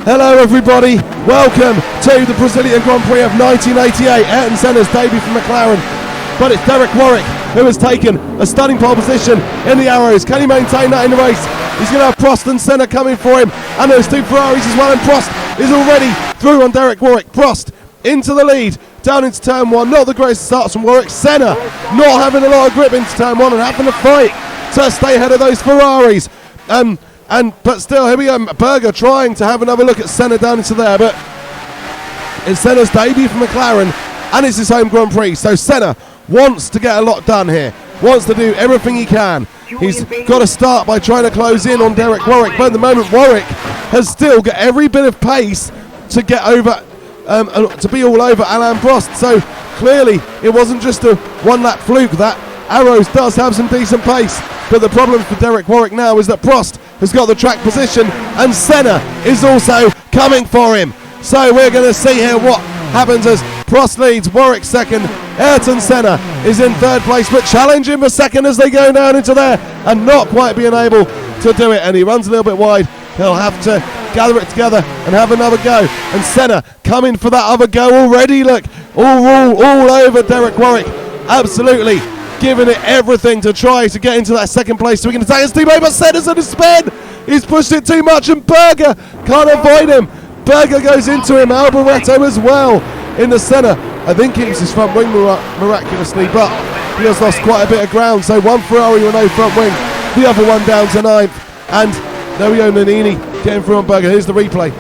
Hello everybody, welcome to the Brazilian Grand Prix of 1988, Ayrton Senna's debut for McLaren, but it's Derek Warwick who has taken a stunning pole position in the Arrows. Can he maintain that in the race? He's going to have Prost and Senna coming for him, and there's two Ferraris as well, and Prost is already through on Derek Warwick. Prost into the lead, down into turn one, not the greatest starts from Warwick. Senna not having a lot of grip into turn one and having to fight to stay ahead of those Ferraris. But still, here we go, Berger trying to have another look at Senna down into there, but it's Senna's debut for McLaren, and it's his home Grand Prix, so Senna wants to get a lot done here, wants to do everything he can. He's got to start by trying to close in on Derek Warwick, but at the moment Warwick has still got every bit of pace to get over, to be all over alainprost, so clearly it wasn't just a one-lap fluke. That Arrows does have some decent pace, but the problem for Derek Warwick now is that Prost has got the track position and Senna is also coming for him. So we're going to see here what happens as Prost leads, Warwick second, Ayrton Senna is in third place, but challenging for second as they go down into there and not quite being able to do it, and he runs a little bit wide. He'll have to gather it together and have another go, and Senna coming for that other go already. Look, all over Derek Warwick, absolutely giving it everything to try to get into that second place so we can attack his teammate, but Senna's in a spin. He's pushed it too much and Berger can't avoid him. Berger goes into him, Alboreto as well in the Senna. I think it was his front wing miraculously, but he has lost quite a bit of ground, so one Ferrari with no front wing, the other one down to ninth, and there we go, Nannini getting through on Berger. Here's the replay.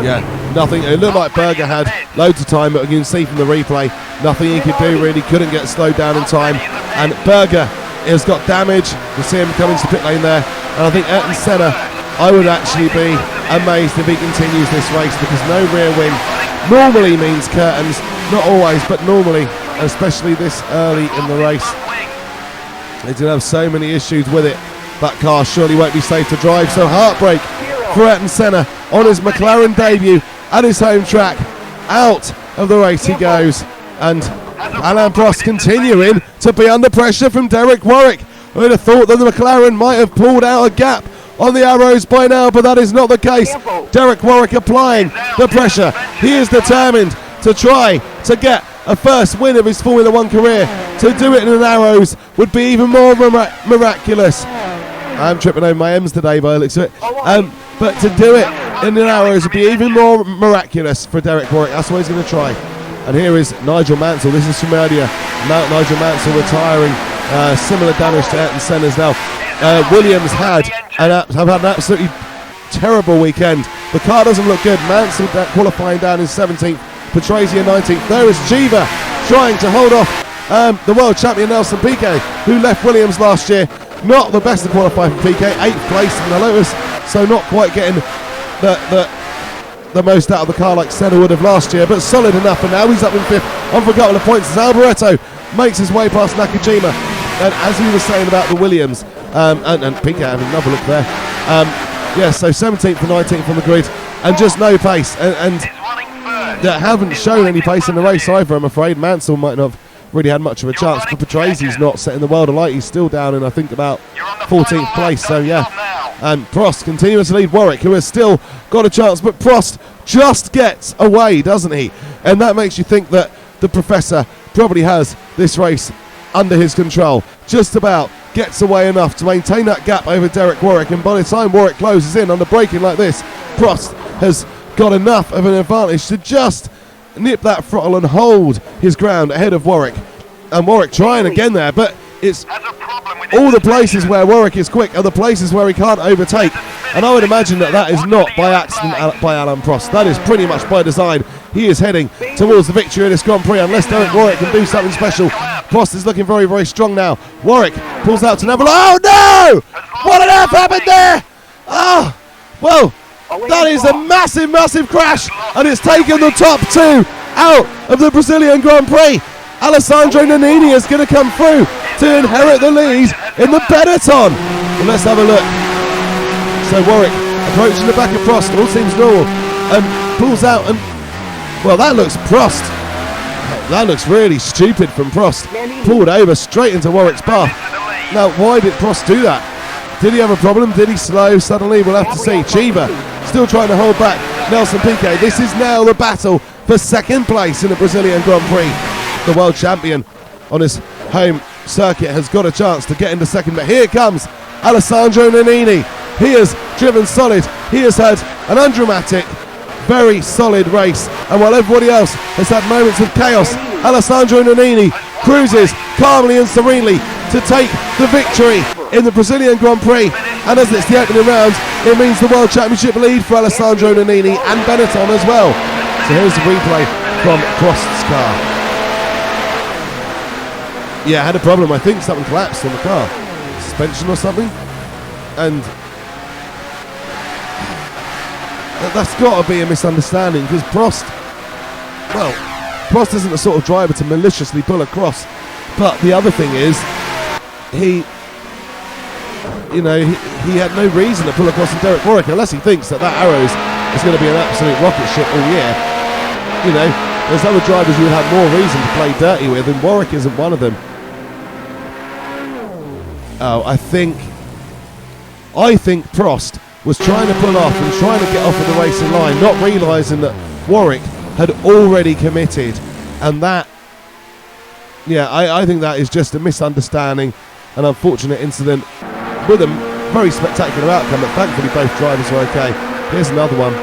Yeah, nothing. It looked like Berger had loads of time, but you can see from the replay, nothing he could do really, couldn't get slowed down in time, and Berger has got damage. You see him coming to the pit lane there, and I think Ayrton Senna, I would actually be amazed if he continues this race, because no rear wing normally means curtains, not always, but normally, especially this early in the race. They did have so many issues with it. That car surely won't be safe to drive, so heartbreak for Ayrton Senna on his McLaren debut at his home track. Out of the race he goes, and alainprost continuing to be under pressure from Derek Warwick. I would have thought that the McLaren might have pulled out a gap on the Arrows by now, but that is not the case. Derek Warwick applying the pressure. He is determined to try to get a first win of his Formula One career. To do it in an Arrows would be even more miraculous. I'm tripping over my M's today by the looks of it. But to do it in an Arrows would be even more miraculous for Derek Warwick. That's what he's going to try. And here is Nigelmansell. This is from earlier. Nigelmansell retiring. Similar damage to Ayrton Senna's now. Williams have had an absolutely terrible weekend. The car doesn't look good. Mansell qualifying down in 17th. Patrese in 19th. There is Cheever trying to hold off the world champion Nelsonpiquet, who left Williams last year. Not the best to qualify for Piquet. 8th place in the Lotus, so not quite getting the most out of the car like Senna would have last year, but solid enough, and now he's up in 5th on for a couple of points as Alboreto makes his way past Nakajima. And as we were saying about the Williams, and Piquet having another look there, so 17th and 19th on the grid, and just no pace, and that haven't shown any pace in the race either, I'm afraid. Mansell might not have really had much of a chance, but Patrese's not setting the world alight. He's still down in, I think, about 14th place, so yeah. And Prost continues to lead Warwick, who has still got a chance, but Prost just gets away, doesn't he? And that makes you think that the Professor probably has this race under his control. Just about gets away enough to maintain that gap over Derek Warwick, and by the time Warwick closes in under braking like this, Prost has got enough of an advantage to just nip that throttle and hold his ground ahead of Warwick. And Warwick trying again there, but it's all the places where Warwick is quick are the places where he can't overtake, and I would imagine that is not by accident by alainprost. That is pretty much by design. He is heading towards the victory in this Grand Prix unless Derek Warwick can do something special. Prost is looking very, very strong now. Warwick pulls out to Neville. Oh no! What on earth happened there? Oh, well, that is a massive, massive crash, and it's taken the top two out of the Brazilian Grand Prix. Alessandronannini is going to come through to inherit the lead in the peloton. Well, let's have a look. So Warwick approaching the back of Prost, all seems normal, and pulls out, and well, that looks Prost. That looks really stupid from Prost. Pulled over straight into Warwick's path. Now, why did Prost do that? Did he have a problem? Did he slow suddenly? We'll have to see. Cheever still trying to hold back Nelsonpiquet. This is now the battle for second place in the Brazilian Grand Prix. The world champion on his home circuit has got a chance to get into second, but here comes Alessandronannini. He has driven solid. He has had an undramatic, very solid race, and while everybody else has had moments of chaos, Alessandronannini cruises calmly and serenely to take the victory in the Brazilian Grand Prix. And as it's the opening round, it means the World Championship lead for Alessandronannini and Benetton as well. So here's the replay from Prost's car. Yeah, had a problem. I think something collapsed on the car, suspension or something, and that's got to be a misunderstanding, because Prost isn't the sort of driver to maliciously pull across. But the other thing is, he had no reason to pull across in Derek Warwick, unless he thinks that arrow is going to be an absolute rocket ship all year. You know, there's other drivers you would have more reason to play dirty with, and Warwick isn't one of them. Oh, I think Prost was trying to pull off and trying to get off of the racing line, not realising that Warwick had already committed, and that, yeah, I think that is just a misunderstanding, an unfortunate incident with a very spectacular outcome, but thankfully both drivers are okay. Here's another one.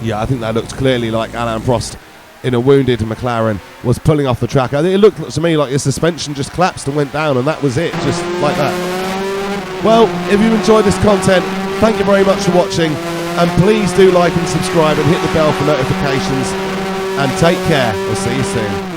Yeah, I think that looked clearly like Alain Prost in a wounded McLaren was pulling off the track. I think it looked to me like his suspension just collapsed and went down, and that was it, just like that. Well, if you enjoyed this content, thank you very much for watching, and please do like and subscribe and hit the bell for notifications, and take care. We'll see you soon.